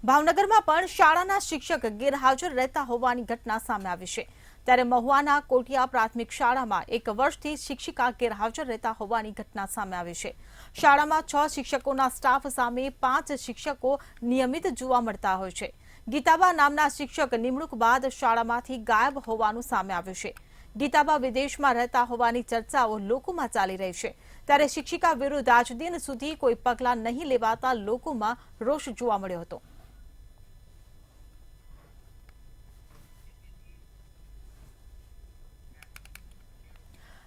ભાવનગરમાં પણ શાળાના શિક્ષક ગેરહાજર રહેતા હોવાની ઘટના સામે આવી છે। ત્યારે મહુવાના કોટિયા પ્રાથમિક શાળામાં 1 વર્ષથી શિક્ષિકા ગેરહાજર રહેતા હોવાની ઘટના સામે આવી છે। શાળામાં 6 શિક્ષકોના સ્ટાફ સામે 5 શિક્ષકો નિયમિત જોવા મળતા હોય છે। ગીતાબા નામના શિક્ષક નિમણૂક બાદ શાળામાંથી ગાયબ હોવાનું સામે આવ્યું છે। ગીતાબા વિદેશમાં રહેતા હોવાની ચર્ચાઓ લોકોમાં ચાલી રહી છે। ત્યારે શિક્ષિકા વિરુદ્ધ આજ દિન સુધી કોઈ પગલાં નહીં લેવાતા લોકોમાં રોષ જોવા મળ્યો હતો।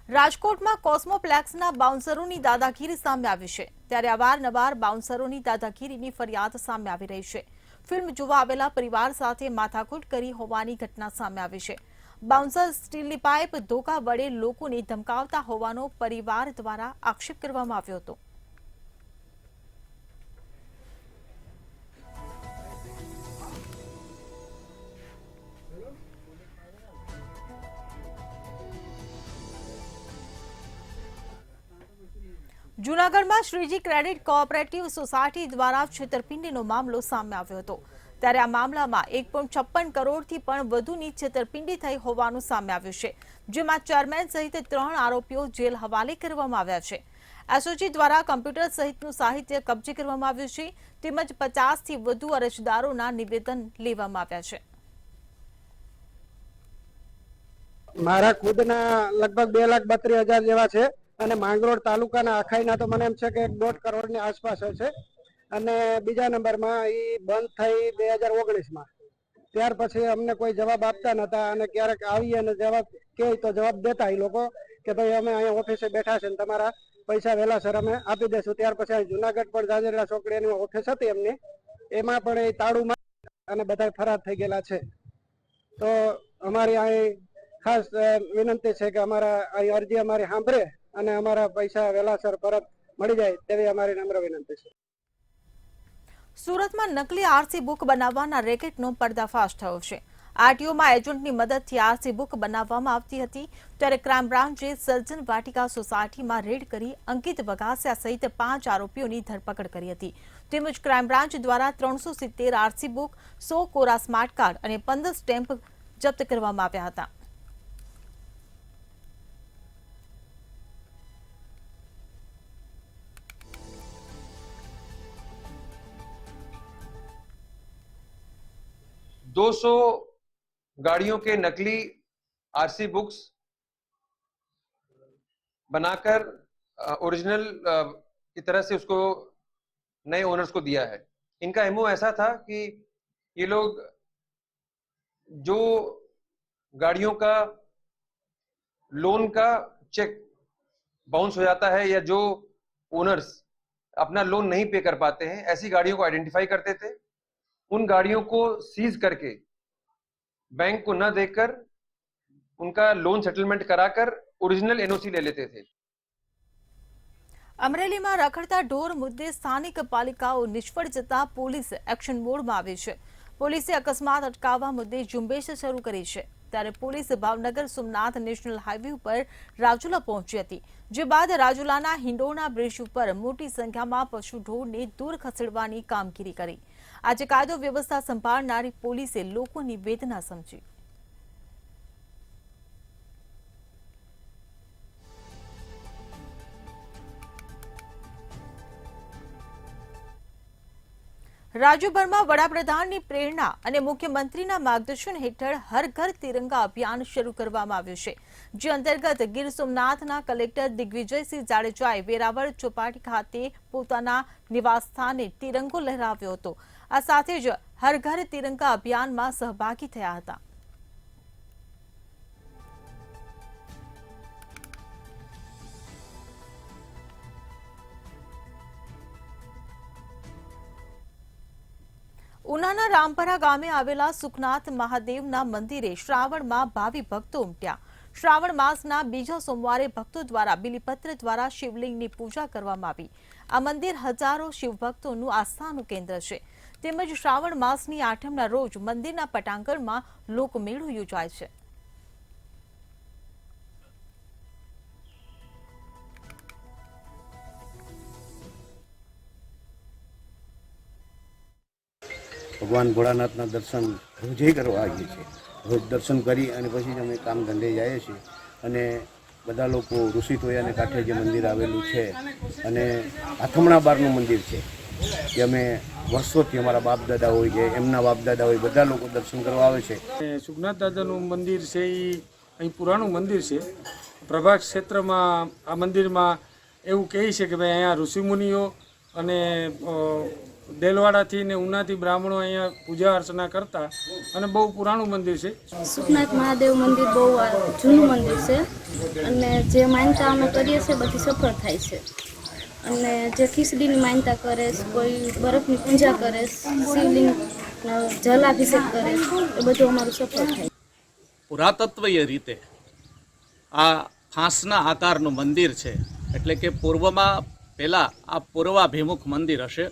રાજકોટમાં કોસ્મોપ્લેક્સના બાઉન્સરોની દાદાગીરી સામે આવી છે। ત્યારે અવારનવાર બાઉન્સરોની દાદાગીરીની ફરિયાદ સામે આવી રહી છે। ફિલ્મ જોવા આવેલા પરિવાર સાથે માથાકૂટ કરી હોવાની ઘટના સામે આવી છે। બાઉન્સર સ્ટીલની પાઇપ ધોકા વડે લોકોને ધમકાવતા હોવાનો પરિવાર દ્વારા આક્ષેપ કરવામાં આવ્યો હતો। જૂનાગઢમાં શ્રીજી ક્રેડિટ કોઓપરેટિવ સોસાયટી દ્વારા છેતરપિંડીનો મામલો સામે આવ્યો હતો। ત્યારે આ મામલામાં 1.56 કરોડથી પણ વધુની છેતરપિંડી થઈ હોવાનું સામે આવ્યું છે। જેમાં ચેરમેન સહિત 3 આરોપીઓ જેલ હવાલે કરવામાં આવ્યા છે। એસઓજી દ્વારા કમ્પ્યુટર સહિતનું સાહિત્ય કબજે કરવામાં આવ્યું છે। તેમજ 50થી વધુ અરજદારોના નિવેદન લેવામાં આવ્યા છે। મારા ખુદના લગભગ 2,32,000 જેવા છે અને માંગરોળ તાલુકાના આખાઈના તો મને એમ છે કે 1.5 કરોડની આસપાસ હશે। અને બીજા નંબરમાં એ બંધ થઈ 2019માં। ત્યાર પછી અમને કોઈ જવાબ આપતા નતા અને ક્યારેક આવીએ અને જવાબ કહે તો જવાબ દેતા એ લોકો કે ભાઈ અમે અહીંયા ઓફિસે બેઠા છે ને તમારા પૈસા વહેલાસર અમે આપી દઈશું। ત્યાર પછી જુનાગઢ પણ જાજરડા ચોકડીની ઓફિસ હતી એમની, એમાં પણ એ તાળું અને બધા ફરાર થઈ ગયેલા છે। તો અમારી અહીં ખાસ વિનંતી છે કે અમારા અહીં અરજી અમારી સાંભળે અને અમારા પૈસા વહેલાસર પરત મળી જાય તેવી અમારી નમ્ર વિનંતી છે। સુરતમાં નકલી આરસી બુક બનાવવાના રેકેટનો પર્દાફાશ થયો છે। આરટીઓમાં એજન્ટની મદદથી આરસી બુક બનાવવામાં આવતી હતી। ત્યારે ક્રાઇમ બ્રાન્ચે સર્જન વાટિકા સોસાયટીમાં રેડ કરી અંકિત વઘાસિયા સહિત 5 આરોપીઓની ધરપકડ કરી હતી। તેમજ ક્રાઇમ બ્રાન્ચ દ્વારા 370 આરસી બુક, 100 કોરા સ્માર્ટ કાર્ડ અને 15 સ્ટેમ્પ જપ્ત કરવામાં આવ્યા હતા। दो सौ गाड़ियों के नकली आरसी बुक्स बनाकर ओरिजिनल की तरह से उसको नए ओनर्स को दिया है। इनका एमओ ऐसा था कि ये लोग जो गाड़ियों का लोन का चेक बाउंस हो जाता है या जो ओनर्स अपना लोन नहीं पे कर पाते हैं, ऐसी गाड़ियों को आइडेंटिफाई करते थे। उन गाड़ियों को सीज करके बैंक को न देकर उनका लोन सेटलमेंट कराकर ओरिजिनल एनओसी ले लेते थे। અમરેલીમાં રખડતા ઢોર મુદ્દે સ્થાનિક પાલિકાઓ નિષ્ફળ જતા પોલીસ એક્શન મોડમાં આવી છે। પોલીસે અકસ્માત અટકાવવા મુદ્દે ઝુંબેશ શરૂ કરી છે। ત્યારે police Bhavnagar Somnath national highway ઉપર રાજુલા પહોંચી હતી। જે બાદ રાજુલાના હિંડોણા બ્રિજ ઉપર મોટી સંખ્યામાં પશુ ઢોરને દૂર ખસેડવાની કામગીરી કરી। આજે કાયદો વ્યવસ્થા સંભાળનારી પોલીસે લોકોની વેદના સમજી। રાજ્યભરમાં વડાપ્રધાનની પ્રેરણા અને મુખ્યમંત્રીના માર્ગદર્શન હેઠળ હર ઘર તિરંગા અભિયાન શરૂ કરવામાં આવ્યું છે। જે અંતર્ગત ગીર સોમનાથના કલેક્ટર દિગ્વિજયસિંહ જાડેજાએ વેરાવળ ચોપાટી ખાતે પોતાના નિવાસસ્થાને તિરંગો લહેરાવ્યો હતો। આ સાથે જ હર ઘર તિરંગા અભિયાનમાં સહભાગી થયા હતા। ઉનાના રામપરા ગામે આવેલા સુખનાથ મહાદેવના મંદિરે શ્રાવણમાં ભાવિ ભક્તો ઉમટ્યા। શ્રાવણ માસના બીજા સોમવારે ભક્તો દ્વારા બિલીપત્ર દ્વારા શિવલિંગની પૂજા કરવામાં આવી। આ મંદિર હજારો શિવભક્તોનું આસ્થાનું કેન્દ્ર છે। તેમજ શ્રાવણ માસની 8મના રોજ મંદિરના પટાંગણમાં લોકમેળો યોજાય છે। ભગવાન ભોળાનાથના દર્શન રોજે કરવા આવીએ છીએ. રોજ દર્શન કરી અને પછી જ અમે કામ ધંધે જઈએ છીએ. અને બધા લોકો ઋષિ ટોયાને કાંઠે જે મંદિર આવેલું છે અને આથમણા બારનું મંદિર છે કે અમે વર્ષોથી અમારા બાપ દાદા હોય કે એમના બાપ દાદા હોય બધા લોકો દર્શન કરવા આવે છે. સુખનાથ દાદાનું મંદિર છે એ અહીં પુરાણું મંદિર છે. પ્રભાસ ક્ષેત્રમાં આ મંદિરમાં એવું કહે છે કે ભાઈ અહીંયા ઋષિમુનિઓ અને દેલવાડાથી ને ઉનાથી બ્રાહ્મણો અહીંયા પૂજા અર્ચના કરતા અને બહુ પુરાણું મંદિર છે. સુખનાથ મહાદેવ મંદિર બહુ જૂનું મંદિર છે અને જે માનતા અમે કરીએ છીએ બધી સફળ થાય છે. અને જે ખીચડીની માનતા કરે છે, કોઈ બરફની પૂજા કરે, શિવલિંગ જલાભિષેક કરે, એ બધું અમારું સફળ થાય. પુરાતત્વીય રીતે આ ફાંસના આકારનું મંદિર છે, એટલે કે પૂર્વમાં પહેલાં આ પૂર્વાભિમુખ મંદિર હશે,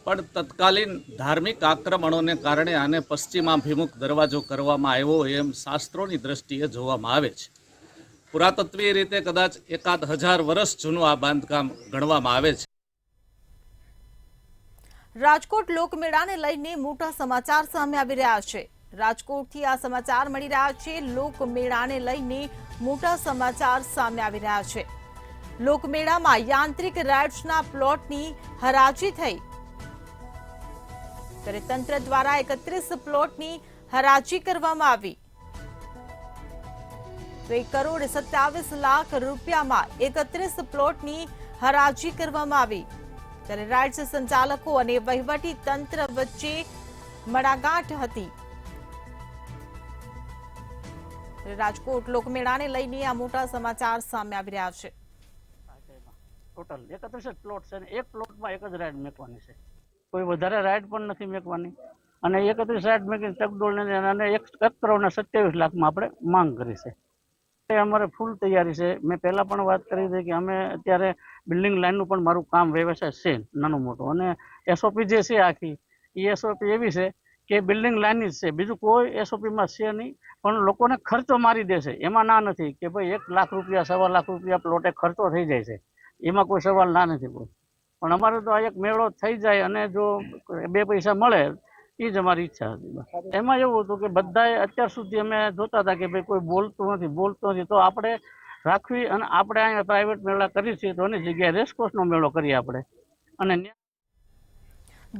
પણ તત્કાલીન ધાર્મિક આક્રમણોને કારણે આને પશ્ચિમાભિમુખ દરવાજો કરવામાં આવ્યો એમ શાસ્ત્રોની દ્રષ્ટિએ જોવામાં આવે છે. પુરાતત્વીય રીતે કદાચ 1000 વર્ષ જૂનું આ બાંધકામ ગણવામાં આવે છે. રાજકોટ લોકમેળાને લઈને મોટા સમાચાર સામે આવી રહ્યા છે. રાજકોટથી આ સમાચાર મળી રહ્યા છે. લોકમેળાને લઈને મોટા સમાચાર સામે આવી રહ્યા છે. લોકમેળામાં યાંત્રિક રાઇડ્સના પ્લોટની હરાજી થઈ, ત્યારે તંત્ર દ્વારા 31 પ્લોટની હરાજી કરવામાં આવી. તો 1,27 લાખ રૂપિયામાં 31 પ્લોટની હરાજી કરવામાં આવી. ત્યારે રાઇડ્સ સંચાલકો અને વહીવટી તંત્ર વચ્ચે મડાગાંઠ હતી. રાજકોટ લોકમેળાને લઈને આ મોટા સમાચાર સામે આવી રહ્યા છે. ટોટલ 31 પ્લોટ છે અને એક પ્લોટમાં એક જ રાઈડ મેકવાની છે. કોઈ વધારે રાઈડ પણ નથી મેકવાની. અને 31 રાઈડ મેકીને ચકડોળ અને 1,27,00,000 આપણે માંગ કરી છે. અમારે ફૂલ તૈયારી છે. મેં પહેલાં પણ વાત કરી હતી કે અમે અત્યારે બિલ્ડિંગ લાઇનનું પણ મારું કામ વ્યવસાય છે નાનું મોટું. અને એસઓપી જે છે આખી એ એસઓપી એવી છે કે બિલ્ડિંગ લાઇનની જ છે, બીજું કોઈ એસઓપીમાં છે નહીં. પણ લોકોને ખર્ચો મારી દેશે એમાં ના નથી કે ભાઈ 1 લાખ રૂપિયા 1.25 લાખ રૂપિયા પ્લોટે ખર્ચો થઈ જાય છે, એમાં કોઈ સવાલ ના નથી કોઈ. પણ અમારે તો આ એક મેળો થઈ જાય અને જો 2 પૈસા મળે એ જ અમારી ઈચ્છા હતી. એમાં એવું હતું કે બધાએ અત્યાર સુધી અમે જોતા હતા કે ભાઈ કોઈ બોલતું નથી, તો આપણે રાખવી અને આપણે અહીંયા પ્રાઇવેટ મેળા કરી છીએ તો એની જગ્યાએ રેસકોર્સનો મેળો કરીએ આપણે. અને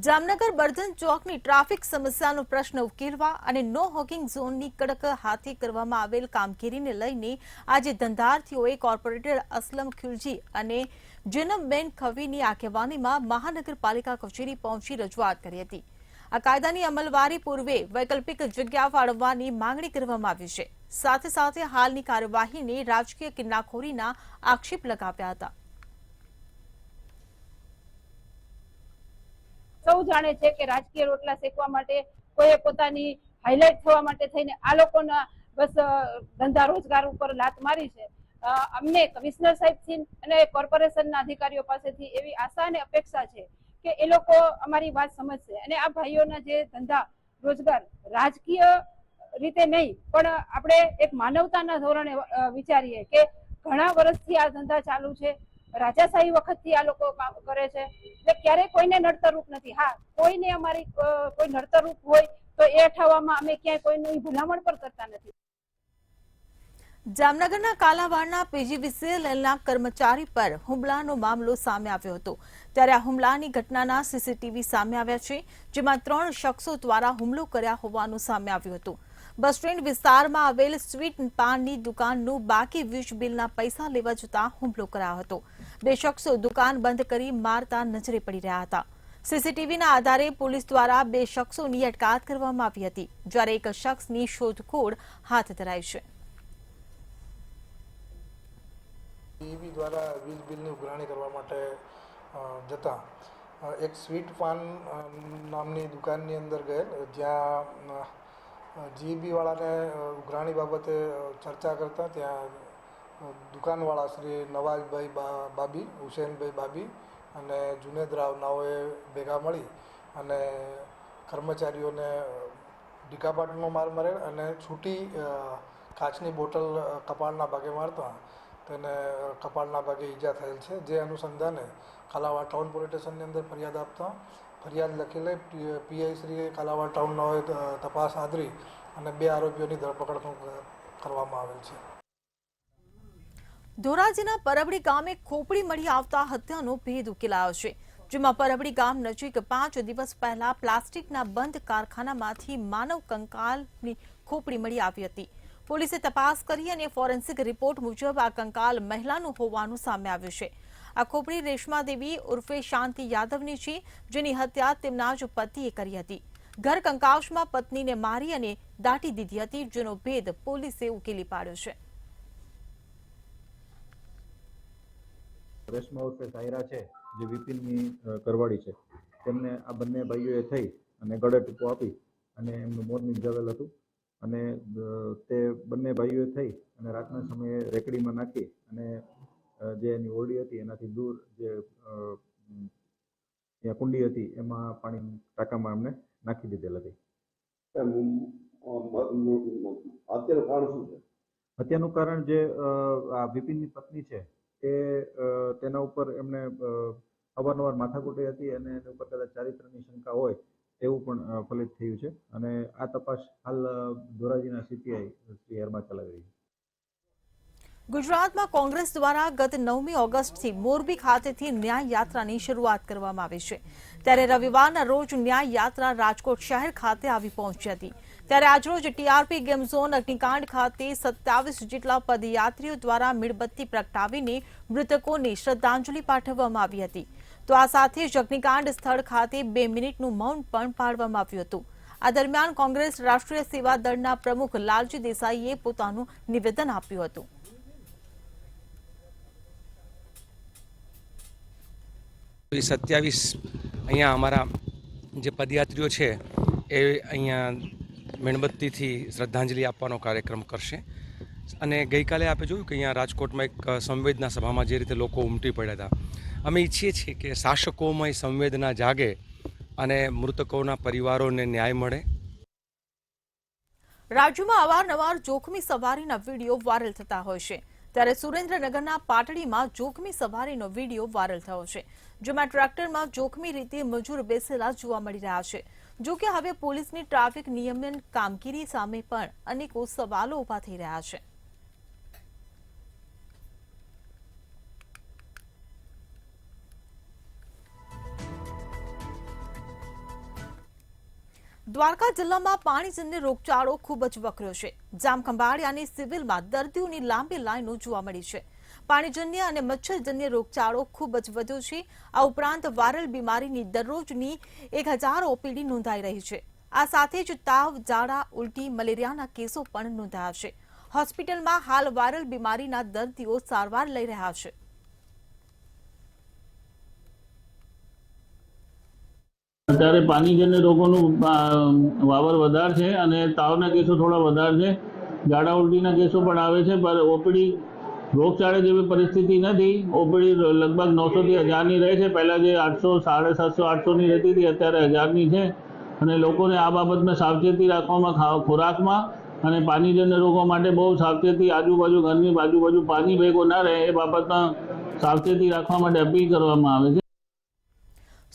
જામનગર બર્ધન ચોકની ટ્રાફિક સમસ્યાનો પ્રશ્ન ઉકેલવા અને નો હોકિંગ ઝોનની કડક હાથે કરવામાં આવેલ કામગીરીને લઈને આજે ધંધાર્થીઓએ કોર્પોરેટર અસલમ ખિલજી અને જનમબેન ખવીની આગેવાનીમાં મહાનગરપાલિકા કચેરી પહોંચી રજૂઆત કરી હતી. આ કાયદાની અમલવારી પૂર્વે વૈકલ્પિક જગ્યા ફાળવવાની માંગણી કરવામાં આવી છે. સાથે સાથે હાલની કાર્યવાહીને રાજકીય કિન્નાખોરીના આક્ષેપ લગાવ્યા હતા. સૌ જાણે છે કે રાજકીય રોટલા શેકવા માટે કોઈ પોતાની હાઇલાઇટ થવા માટે થઈને આ લોકોના બસ ધંધા રોજગાર ઉપર લાત મારી છે. અમને કમિશનર સાહેબથી અને કોર્પોરેશનના અધિકારીઓ પાસેથી એવી આશા અને અપેક્ષા છે કે એ લોકો અમારી વાત સમજશે અને આ ભાઈઓના જે ધંધા રોજગાર રાજકીય રીતે નહીં પણ આપણે એક માનવતાના ધોરણે વિચારીએ કે ઘણા વર્ષથી આ ધંધા ચાલુ છે, રાજાશાહી વખતથી આ લોકો કામ કરે છે, એટલે ક્યારેય કોઈને નડતરરૂપ નથી. હા, કોઈને અમારી કોઈ નડતરરૂપ હોય તો એ અઠાવવામાં અમે ક્યાંય કોઈની ભલામણ પણ કરતા નથી. જામનગરના કાલાવાડના પીજીવીસીએલના કર્મચારી પર હુમલાનો મામલો સામે આવ્યો હતો. ત્યારે આ હુમલાની ઘટનાના સીસીટીવી સામે આવ્યા છે, જેમાં 3 શખ્સો દ્વારા હુમલો કર્યા હોવાનું સામે આવ્યું હતું. બસ સ્ટેન્ડ વિસ્તારમાં આવેલ સ્વીટ પાનની દુકાનનું બાકી વીજ બિલના પૈસા લેવા જતા હુમલો કરાયો હતો. 2 શખ્સો દુકાન બંધ કરી મારતા નજરે પડી રહ્યા હતા. સીસીટીવીના આધારે પોલીસ દ્વારા 2 શખ્સોની અટકાયત કરવામાં આવી હતી, જ્યારે 1 શખ્સની શોધખોળ હાથ ધરાઈ છે. ઈબી દ્વારા વીજ બિલની ઉઘરાણી કરવા માટે જતા એક સ્વીટ પાન નામની દુકાનની અંદર ગયેલ, જ્યાં જીબી વાળાને ઉઘરાણી બાબતે ચર્ચા કરતા ત્યાં દુકાનવાળા શ્રી નવાજભાઈ બાબી, હુસેનભાઈ બાબી અને જુનેદ રાવ નાઓએ ભેગા મળી અને કર્મચારીઓને ડીકાપાટનો માર મારેલ અને છૂટી કાચની બોટલ કપાળના ભાગે મારતા તેને કપાળના ભાગે ઈજા થયેલ છે. જે અનુસંધાને કાલાવાડ ટાઉન પોલીસ સ્ટેશનની અંદર ફરિયાદ આપતા ફરિયાદ લખી લઈ પીઆઈ શ્રી કાલાવાડ ટાઉનના તપાસ આદરી અને 2 આરોપીઓની ધરપકડ પણ કરવામાં આવેલ છે. ધોરાજીના પરબડી ગામે ખોપડી મળી આવતા હત્યાનો ભેદ ઉકેલાયો છે, જેમાં પરબડી ગામ નજીક 5 દિવસ પહેલા પ્લાસ્ટિકના બંધ કારખાનામાંથી માનવ કંકાલની ખોપડી મળી આવી હતી. પોલીસે તપાસ કરી અને ફોરેન્સિક રિપોર્ટ મુજબ આ કંકાલ મહિલાનું હોવાનું સામે આવ્યું છે. આ ખોપડી રેશમા દેવી ઉર્ફે શાંતિ યાદવની છે, જેની હત્યા તેમના જ પતિએ કરી હતી. ઘર કંકાશમાં પત્નીને મારી અને દાટી દીધી હતી, જેનો ભેદ પોલીસે ઉકેલી પાડ્યો છે. રેશમા ઉર્ફે સાયરા છે, જે વિપિનની કરવાડી છે, તેમને આ બંને ભાઈઓએ થઈ અને ગળે ટૂંકો આપી અને એમનું મોત નિપજાવેલ હતું. અને તે બંને ભાઈઓએ થઈ અને રાતના સમયે રેકડીમાં નાખી અને જે એની ઓરડી હતી એનાથી દૂર જે ત્યાં કુંડી હતી એમાં પાણી ટાંકામાં એમને નાખી દીધેલ હતી. હત્યાનું કારણ જે આ વિપિનની પત્ની છે તે તેના ઉપર એમને અવારનવાર માથાકૂટી હતી અને એના ઉપર કદાચ ચારિત્રની શંકા હોય એવું પણ ફલિત થયું છે. અને આ તપાસ હાલ ધોરાજીના સીપીઆઈ શ્રી હેરમા ચલાવી રહી છે. ગુજરાતમાં કોંગ્રેસ દ્વારા ગત 9મી ઓગસ્ટથી મોરબી ખાતેથી ન્યાય યાત્રાની શરૂઆત કરવામાં આવી છે. ત્યારે રવિવારના રોજ ન્યાય યાત્રા રાજકોટ શહેર ખાતે આવી પહોંચી હતી. ત્યારે આજરોજ ટીઆરપી ગેમ ઝોન અગ્નિકાંડ ખાતે 27 જેટલા પદયાત્રીઓ દ્વારા મીણબત્તી પ્રગટાવીને મૃતકોને શ્રદ્ધાંજલિ પાઠવવામાં આવી હતી. તો આ સાથે જ અગ્નિકાંડ સ્થળ ખાતે 2 મિનિટનું મૌન પણ પાળવામાં આવ્યું હતું. આ દરમિયાન કોંગ્રેસ રાષ્ટ્રીય સેવા દળના પ્રમુખ લાલજી દેસાઈએ પોતાનું નિવેદન આપ્યું હતું. 27 અહીંયા અમારા જે પદયાત્રીઓ છે એ અહીંયા મીણબત્તીથી શ્રદ્ધાંજલિ આપવાનો કાર્યક્રમ કરશે. અને ગઈકાલે આપણે જોયું કે અહીંયા રાજકોટમાં એક સંવેદના સભામાં જે રીતે લોકો ઉમટી પડ્યા હતા. અમે ઈચ્છીએ છીએ કે શાસકોમાં સંવેદના જાગે અને મૃતકોના પરિવારોને ન્યાય મળે. રાજ્યમાં અવારનવાર જોખમી સવારીના વિડીયો વાયરલ થતા હોય છે. ત્યારે સુરેન્દ્રનગરના પાટડીમાં જોખમી સવારીનો વિડીયો વાયરલ થયો છે, જેમાં ટ્રેક્ટરમાં જોખમી રીતે મજૂર બેસેલા જોવા મળી રહ્યા છે. જો કે હવે પોલીસની ટ્રાફિક નિયમન કામગીરી સામે પણ અનેકો સવાલો ઉભા થઈ રહ્યા છે. દ્વારકા જિલ્લામાં પાણીજન્ય રોગચાળો ખૂબ જ વકર્યો છે. જામખંભાળિયાની સિવિલમાં દર્દીઓની લાંબી લાઈનો જોવા મળી છે. પાણીજન્ય અને મચ્છરજન્ય રોગચાળો ખૂબ જ વધ્યો છે. આ ઉપરાંત વાયરલ બીમારીની દરરોજની 1000 ઓપીડી નોંધાઈ રહી છે. આ સાથે જ તાવ, ઝાડા, ઉલટી, મલેરિયાના કેસો પણ નોંધાયા છે. હોસ્પિટલમાં હાલ વાયરલ બીમારીના દર્દીઓ સારવાર લઈ રહ્યા છે. અત્યારે પાણીજન્ય રોગોનું વાવર વધારે છે અને તાવના કેસો થોડા વધારે છે. ઝાડા ઉલટીના કેસો પણ આવે છે, પણ ઓપીડી રોગચાળા જેવી પરિસ્થિતિ નથી. ઓપીડી લગભગ 900 થી 1000ની રહે છે. પહેલાં જે 800, 750, 800ની રહેતી હતી, અત્યારે 1000ની છે. અને લોકોને આ બાબતમાં સાવચેતી રાખવામાં, ખોરાકમાં અને પાણીજન્ય રોગો માટે બહુ સાવચેતી, આજુબાજુ ઘરની આજુબાજુ પાણી ભેગો ના રહે એ બાબતમાં સાવચેતી રાખવા માટે અપીલ કરવામાં આવે છે.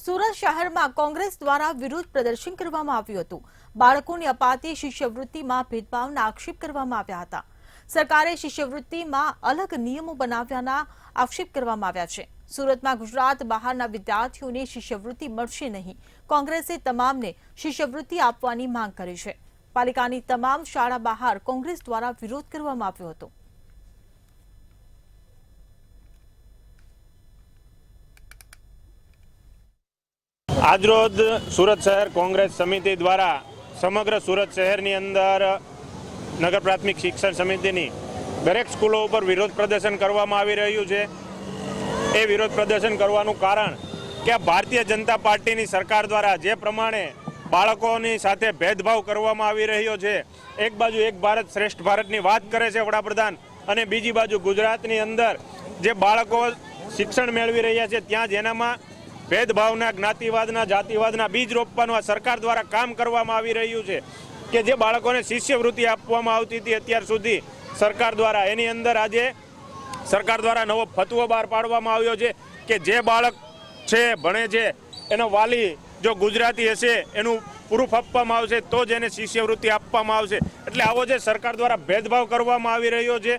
સુરત શહેરમાં કોંગ્રેસ દ્વારા વિરોધ પ્રદર્શન કરવામાં આવ્યું હતું. બાળકોને અપાતી શિષ્યવૃત્તિમાં ભેદભાવના આક્ષેપ કરવામાં આવ્યા હતા. સરકારે શિષ્યવૃત્તિમાં અલગ નિયમો બનાવ્યાના આક્ષેપ કરવામાં આવ્યા છે. સુરતમાં ગુજરાત બહારના વિદ્યાર્થીઓને શિષ્યવૃત્તિ મળશે નહીં. કોંગ્રેસે તમામને શિષ્યવૃત્તિ આપવાની માંગ કરી છે. પાલિકાની તમામ શાળા બહાર કોંગ્રેસ દ્વારા વિરોધ કરવામાં આવ્યો હતો. આજરોજ સુરત શહેર કોંગ્રેસ સમિતિ દ્વારા સમગ્ર સુરત શહેરની અંદર નગર પ્રાથમિક શિક્ષણ સમિતિની દરેક સ્કૂલો ઉપર વિરોધ પ્રદર્શન કરવામાં આવી રહ્યું છે. એ વિરોધ પ્રદર્શન કરવાનું કારણ કે ભારતીય જનતા પાર્ટીની સરકાર દ્વારા જે પ્રમાણે બાળકોની સાથે ભેદભાવ કરવામાં આવી રહ્યો છે, એક બાજુ એક ભારત શ્રેષ્ઠ ભારતની વાત કરે છે વડાપ્રધાન, અને બીજી બાજુ ગુજરાતની અંદર જે બાળકો શિક્ષણ મેળવી રહ્યા છે ત્યાં જ એનામાં ભેદભાવના, જ્ઞાતિવાદના, જાતિવાદના બીજ રોપવાનું આ સરકાર દ્વારા કામ કરવામાં આવી રહ્યું છે. કે જે બાળકોને શિષ્યવૃત્તિ આપવામાં આવતી હતી અત્યાર સુધી સરકાર દ્વારા, એની અંદર આજે સરકાર દ્વારા નવો ફતવો બહાર પાડવામાં આવ્યો છે કે જે બાળક છે ભણે છે એનો વાલી જો ગુજરાતી હશે એનું પ્રૂફ આપવામાં આવશે તો જ એને શિષ્યવૃત્તિ આપવામાં આવશે. એટલે આવો જે સરકાર દ્વારા ભેદભાવ કરવામાં આવી રહ્યો છે.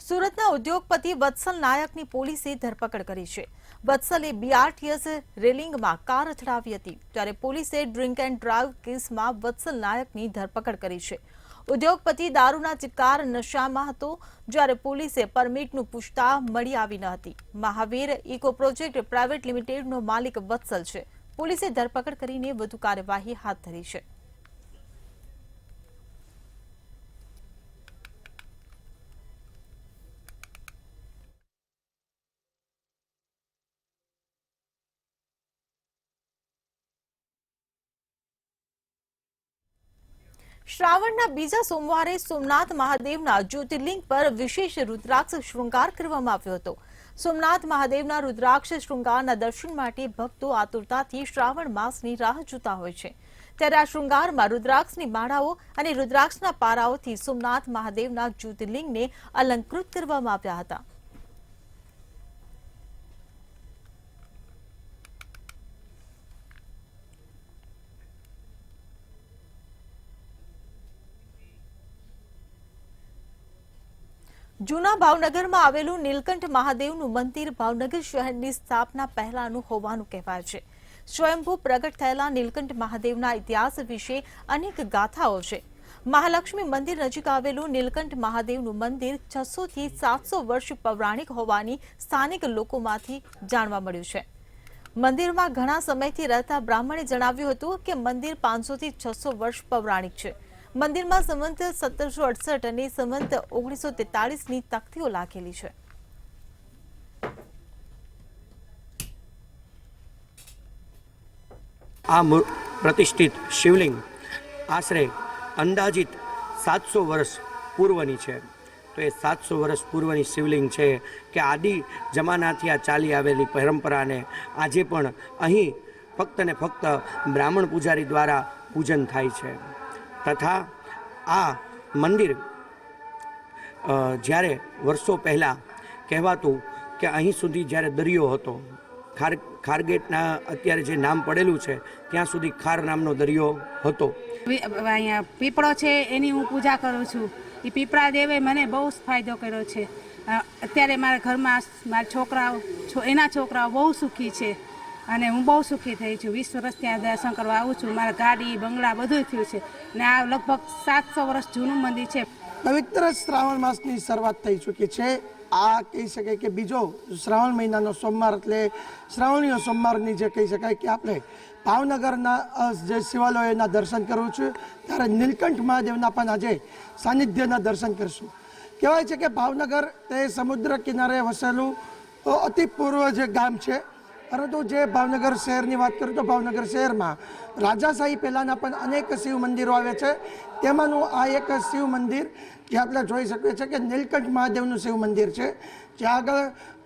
સુરતના ઉદ્યોગપતિ વત્સલ નાયકની પોલીસે ધરપકડ કરી છે. વત્સલે BRTS રેલિંગમાં કાર અથડાવી હતી, ત્યારે પોલીસે ડ્રિંક એન્ડ ડ્રાઈવ કેસમાં વત્સલ નાયકની ધરપકડ કરી છે. ઉદ્યોગપતિ દારૂના ચિકાર નશામાં હતો, જ્યારે પોલીસે પરમિટનું પૂછતા મળી આવી ન હતી. મહાવીર ઇકો પ્રોજેક્ટ પ્રાઇવેટ લિમિટેડનો માલિક વત્સલ છે. પોલીસે ધરપકડ કરીને વધુ કાર્યવાહી હાથ ધરી છે. શ્રાવણના બીજા સોમવારે સોમનાથ મહાદેવના જ્યોતિર્લિંગ પર વિશેષ રુદ્રાક્ષ શૃંગાર કરવામાં આવ્યો હતો. સોમનાથ મહાદેવના રુદ્રાક્ષ શૃંગારના દર્શન માટે ભક્તો આતુરતાથી શ્રાવણ માસની રાહ જોતા હોય છે. ત્યારે આ શૃંગારમાં રુદ્રાક્ષની માળાઓ અને રુદ્રાક્ષના પારાઓથી સોમનાથ મહાદેવના જ્યોતિર્લિંગને અલંકૃત કરવામાં આવ્યા હતા. જૂના ભાવનગરમાં આવેલું નીલકંઠ મહાદેવનું મંદિર ભાવનગર શહેરની સ્થાપના પહેલાનું હોવાનું કહેવાય છે. સ્વયંભૂ પ્રગટ થયેલા નીલકંઠ મહાદેવના ઇતિહાસ વિશે અનેક ગાથાઓ છે. મહાલક્ષ્મી મંદિર નજીક આવેલું નીલકંઠ મહાદેવનું મંદિર 600 થી 700 વર્ષ પૌરાણિક હોવાની સ્થાનિક લોકોમાંથી જાણવા મળ્યું છે. મંદિરમાં ઘણા સમયથી રહેતા બ્રાહ્મણે જણાવ્યું હતું કે મંદિર 500 થી 600 વર્ષ પૌરાણિક છે. મંદિરમાં સંવંત 1768 અને સંવંત 1943ની તકતીઓ લાગેલી છે. આ પ્રતિષ્ઠિત શિવલિંગ આશરે અંદાજિત 700 વર્ષ પૂર્વની છે. તો એ 700 વર્ષ પૂર્વની શિવલિંગ છે કે આદિ જમાનાથી આ ચાલી આવેલી પરંપરાને આજે પણ અહીં ફક્ત ને ફક્ત બ્રાહ્મણ પૂજારી દ્વારા પૂજન થાય છે. તથા આ મંદિર જ્યારે વર્ષો પહેલાં કહેવાતું કે અહીં સુધી જ્યારે દરિયો હતો, ખારગેટના અત્યારે જે નામ પડેલું છે ત્યાં સુધી ખાર નામનો દરિયો હતો. અહીંયા પીપળો છે એની હું પૂજા કરું છું. એ પીપળા દેવે મને બહુ જ ફાયદો કર્યો છે. અત્યારે મારા ઘરમાં મારા છોકરાઓ એના છોકરાઓ બહુ સુખી છે અને હું બહુ સુખી થઈ છું. 20 વર્ષ ત્યાં દર્શન કરવા આવું છું. મારા ગાડી બંગલા બધું થયું છે અને આ લગભગ 700 વર્ષ જૂનું મંદિર છે. પવિત્ર શ્રાવણ માસની શરૂઆત થઈ ચૂકી છે. આ કહી શકાય કે બીજો શ્રાવણ મહિનાનો સોમવાર એટલે શ્રાવણીય સોમવારની જે કહી શકાય કે આપણે ભાવનગરના જે શિવાલયોના દર્શન કરવું છું, ત્યારે નીલકંઠ મહાદેવના પણ આજે સાનિધ્યના દર્શન કરશું. કહેવાય છે કે ભાવનગર તે સમુદ્ર કિનારે વસેલું અતિ પૂર્વ જે ગામ છે. પરંતુ જે ભાવનગર શહેરની વાત કરું તો ભાવનગર શહેરમાં રાજાશાહી પહેલાંના પણ અનેક શિવ મંદિરો આવે છે. તેમાંનું આ એક શિવ મંદિર જે આપણે જોઈ શકીએ છીએ કે નીલકંઠ મહાદેવનું શિવ મંદિર છે. જ્યાં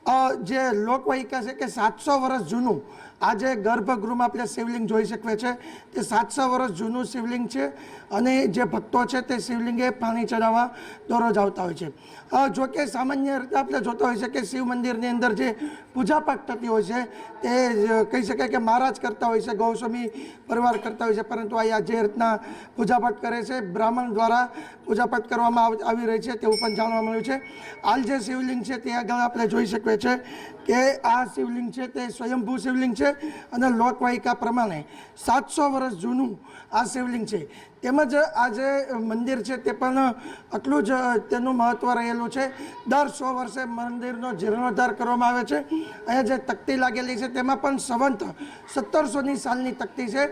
આગળ જે લોકવાયકા છે કે 700 વર્ષ જૂનું આ જે ગર્ભગૃહમાં આપણે શિવલિંગ જોઈ શકીએ છીએ તે 700 વર્ષ જૂનું શિવલિંગ છે. અને જે ભક્તો છે તે શિવલિંગે પાણી ચડાવવા દરરોજ આવતા હોય છે. જો કે સામાન્ય રીતે આપણે જોતા હોય છે કે શિવ મંદિરની અંદર જે પૂજાપાઠ થતી હોય છે તે કહી શકાય કે મહારાજ કરતા હોય છે, ગૌસ્વામી પરિવાર કરતા હોય છે. પરંતુ અહીંયા જે રીતના પૂજાપાઠ કરે છે બ્રાહ્મણ દ્વારા પૂજાપાઠ કરવામાં આવી રહી છે તેવું પણ જાણવા મળ્યું છે. હાલ જે શિવલિંગ છે તે આગળ આપણે જોઈ શકીએ છીએ કે આ શિવલિંગ છે તે સ્વયંભૂ શિવલિંગ છે અને લોકવાયકા પ્રમાણે 700 વર્ષ જૂનું આ શિવલિંગ છે. તેમજ આ જે મંદિર છે તે પણ આટલું જ તેનું મહત્ત્વ રહેલું છે. દર 100 વર્ષે મંદિરનો જીર્ણોદ્ધાર કરવામાં આવે છે. અહીંયા જે તકતી લાગેલી છે તેમાં પણ સંવંત 1700ની સાલની તકતી છે.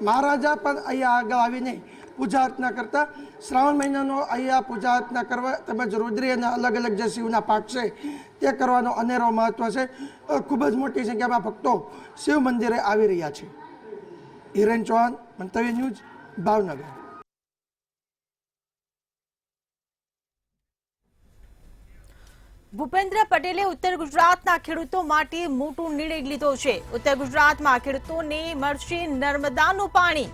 મહારાજા પણ અહીંયા આગળ આવીને પૂજા અર્ચના કરતા. શ્રાવણ મહિનાનો અહીંયા પૂજા અર્ચના કરવા તેમજ રુદ્રી અને અલગ અલગ જે શિવના પાઠ છે તે કરવાનો અનેરો મહત્ત્વ છે. ખૂબ જ મોટી સંખ્યામાં ભક્તો શિવ મંદિરે આવી રહ્યા છે. હિરેન ચૌહાણ, મંતવ્ય ન્યૂઝ, ભાવનગર. ભૂપેન્દ્ર પટેલે ઉત્તર ગુજરાતના ખેડૂતો માટે મોટો નિર્ણય લીધો છે. ઉત્તર ગુજરાતમાં ખેડૂતોને મળશે નર્મદાનું પાણી.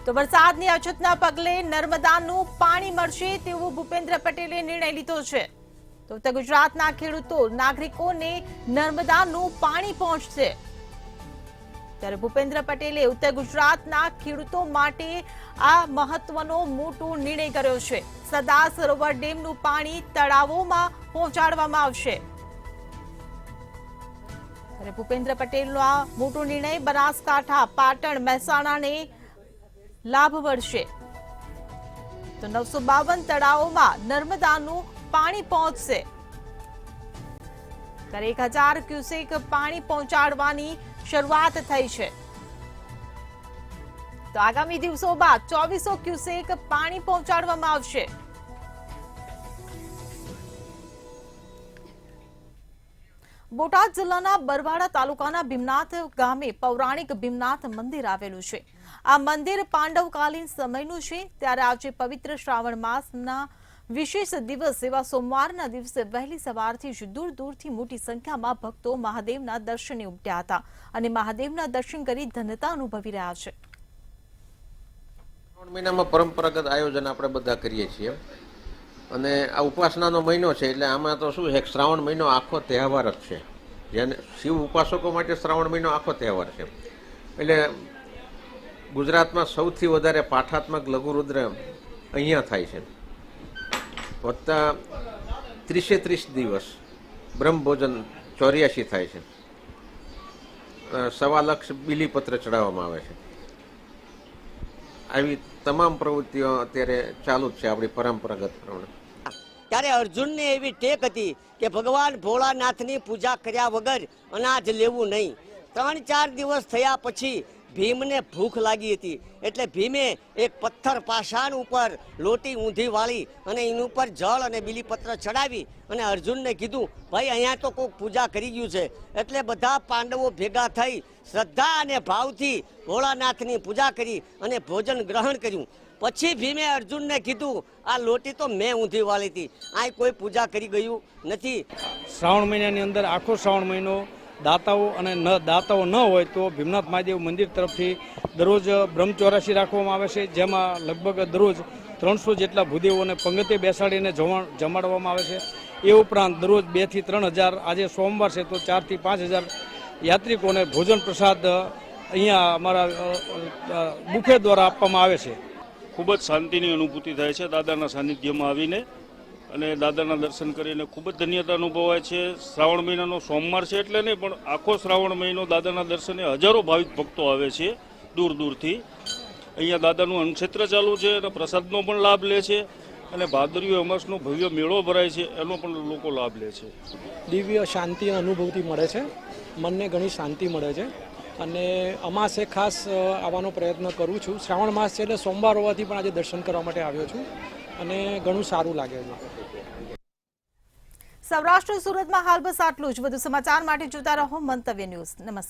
તો વરસાદની અછતના પગલે નર્મદાનું પાણી મળશે તેવો ભૂપેન્દ્ર પટેલે નિર્ણય લીધો છે. તો ઉત્તર ગુજરાતના ખેડૂતો નાગરિકોને નર્મદાનું પાણી પહોંચશે. ત્યારે ભૂપેન્દ્ર પટેલે ઉત્તર ગુજરાતના ખેડૂતો માટે આ મહત્વનો મોટો નિર્ણય કર્યો છે. સરદાર સરોવર ડેમનું પાણી તળાવોમાં પહોંચાડવામાં આવશે. ત્યારે ભૂપેન્દ્ર પટેલનો આ મોટો નિર્ણય બનાસકાંઠા, પાટણ, મહેસાણાને લાભ મળશે. તો 952 તળાવોમાં નર્મદાનું પાણી પહોંચશે. ત્યારે 1000 ક્યુસેક પાણી પહોંચાડવાની શરૂઆત થઈ છે. તો આગામી દિવસો બાદ 2400 ક્યુસેક પાણી પહોંચાડવામાં આવશે. બોટાદ જિલ્લાના બરવાડા તાલુકાના ભીમનાથ ગામે પૌરાણિક ભીમનાથ મંદિર આવેલું છે. આ મંદિર પાંડવકાલીન સમયનું છે. ત્યારે આજે પવિત્ર શ્રાવણ માસના વિશેષ દિવસ એવા સોમવારના દિવસે વહેલી સવારથી જ દૂર દૂરથી મોટી સંખ્યામાં ભક્તો મહાદેવના દર્શને ઉમટ્યા હતા અને મહાદેવના દર્શન કરી ધન્યતા અનુભવી રહ્યા છે. શ્રાવણ મહિનામાં પરંપરાગત આયોજન આપણે બધા કરીએ છીએ અને આ ઉપાસનાનો મહિનો છે એટલે આમાં તો શું છે, શ્રાવણ મહિનો આખો તહેવાર જ છે. જેને શિવ ઉપાસકો માટે શ્રાવણ મહિનો આખો તહેવાર છે. એટલે ગુજરાતમાં સૌથી વધારે પાઠાત્મક લઘુરુદ્ર અહીંયા થાય છે. વત્તા 30 દિવસ બ્રહ્મભોજન 84 થાય છે. 1.25 લાખ બીલીપત્ર ચડાવવામાં આવે છે. આવી તમામ પ્રવૃત્તિઓ અત્યારે ચાલુ જ છે આપણી પરંપરાગત પ્રમાણે. ત્યારે અર્જુનને એવી ટેક હતી કે ભગવાન ભોળાનાથની પૂજા કર્યા વગર અનાજ લેવું નહીં. 3-4 દિવસ થયા પછી ભીમને ભૂખ લાગી હતી એટલે ભીમે એક પથ્થર પાષાણ ઉપર લોટી ઊંધી વાળી અને એની ઉપર જળ અને બીલીપત્ર ચડાવી અને અર્જુનને કીધું, ભાઈ અહીંયા તો કોઈક પૂજા કરી ગયું છે. એટલે બધા પાંડવો ભેગા થઈ શ્રદ્ધા અને ભાવથી ભોળાનાથની પૂજા કરી અને ભોજન ગ્રહણ કર્યું. પછી ભીમે અર્જુનને કીધું, આ લોટી તો મેં ઊંધી વાળી હતી, આ કોઈ પૂજા કરી ગયું નથી. શ્રાવણ મહિનાની અંદર આખો શ્રાવણ મહિનો દાતાઓ અને દાતાઓ ન હોય તો ભીમનાથ મહાદેવ મંદિર તરફથી દરરોજ બ્રહ્મચોરાશી રાખવામાં આવે છે, જેમાં લગભગ દરરોજ 300 જેટલા ભૂદેવોને પંગતે બેસાડીને જમાડવામાં આવે છે. એ ઉપરાંત દરરોજ 2 થી 3 હજાર, આજે સોમવાર છે તો 4 થી 5 હજાર યાત્રિકોને ભોજન પ્રસાદ અહીંયા અમારા બુફે દ્વારા આપવામાં આવે છે. ખૂબ જ શાંતિની અનુભૂતિ થાય છે દાદાના સાનિધ્યમાં આવીને, અને દાદાના દર્શન કરીને ખૂબ જ ધન્યતા અનુભવાય છે. શ્રાવણ મહિનાનો સોમવાર છે એટલે નહીં, પણ આખો શ્રાવણ મહિનો દાદાના દર્શને હજારો ભાવિક ભક્તો આવે છે દૂર દૂરથી. અહીંયા દાદાનું અન્નક્ષેત્ર ચાલુ છે અને પ્રસાદનો પણ લાભ લે છે, અને ભાદરવી અમાસનો ભવ્ય મેળો ભરાય છે એનો પણ લોકો લાભ લે છે. દિવ્ય શાંતિ અનુભૂતિ મળે છે, મનને ઘણી શાંતિ મળે છે. અને અમાસે ખાસ આવવાનો પ્રયત્ન કરું છું. શ્રાવણ માસ છે એટલે સોમવાર હોવાથી પણ આજે દર્શન કરવા માટે આવ્યો છું અને ઘણું સારું લાગે છે. સૌરાષ્ટ્ર સુરતમાં હાલ બસ આટલું જ. વધુ સમાચાર માટે જોતા રહો મંતવ્ય ન્યૂઝ. નમસ્કાર.